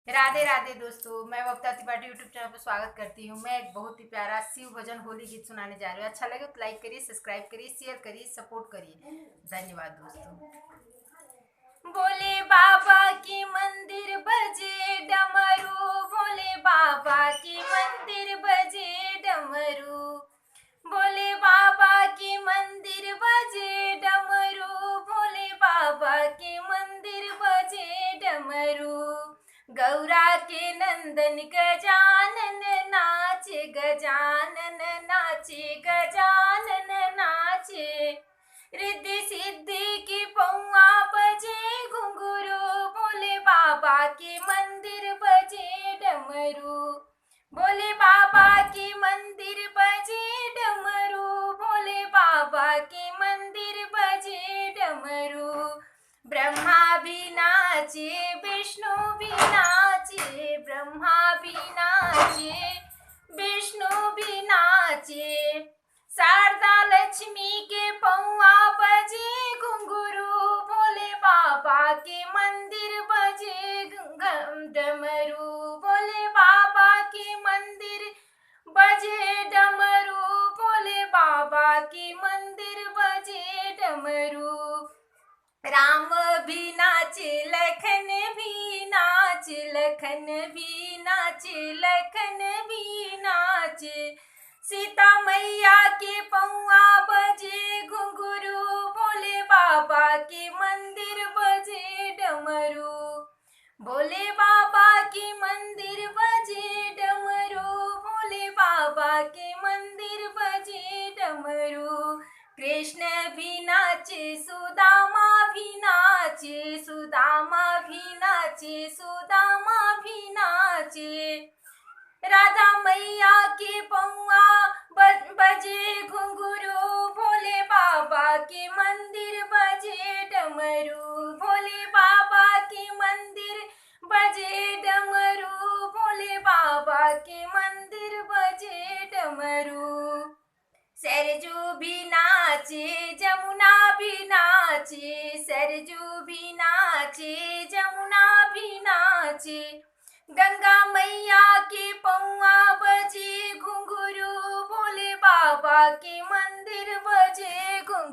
राधे राधे दोस्तों, मैं वक्ता त्रिपाठी यूट्यूब चैनल पर स्वागत करती हूँ। मैं एक बहुत ही प्यारा शिव भजन होली गीत सुनाने जा रही हूँ। अच्छा लगे तो लाइक करिए, सब्सक्राइब करिए, शेयर करिए, सपोर्ट करिए। धन्यवाद दोस्तों। भोले बाबा की मंदिर बजे डमरू, भोले बाबा की मंदिर बजे डमरू, भोले बाबा की मंदिर बजे डमरू, भोले बाबा की मंदिर बजे डमरू। गौरा के नंदन गजानन नाचे, गजानन नाचे, गजानन नाचे। रिद्धि सिद्धि की पौआ बजे घुंघरू, भोले बाबा के मंदिर बजे डमरू, भोले बाबा की मंदिर बजे डमरू, भोले बाबा के मंदिर बजे डमरू। ब्रह्मा भी नाचे, विष्णु भी नाचे, ब्रह्मा भी नाचे, विष्णु भी नाचे। शारदा लक्ष्मी के पौआ बजे घुंघरू, भोले बाबा के मंदिर बजे डमरू, भोले बाबा के मंदिर बजे डमरू, भोले बाबा के मंदिर बजे डमरू। राम भी नाचे, लखन भी नाचे, लखन भी नाचे, लखन भी नाचे। सीता मैया के पौआ बजे घुंघरू, भोले बाबा के मंदिर बजे डमरू, भोले बाबा के मंदिर बजे डमरू, भोले बाबा के मंदिर बजे डमरू। कृष्ण भी नाचे, सुदामा भी नाचे, सुदामा भी नाचे, सुदामा भी नाचे। राधा मैया के पौआ बजे घुंघरू, भोले बाबा के मंदिर बजे डमरू, भोले बाबा के मंदिर बजे डमरू, भोले बाबा के मंदिर बजे डमरू। सरजू भी नाचे, जमुना भी नाचे, सरजू भी नाचे, जमुना भी नाचे। गंगा मैया के पौआ बजे घुंघरू, भोले बाबा के मंदिर बजे घुंघरू।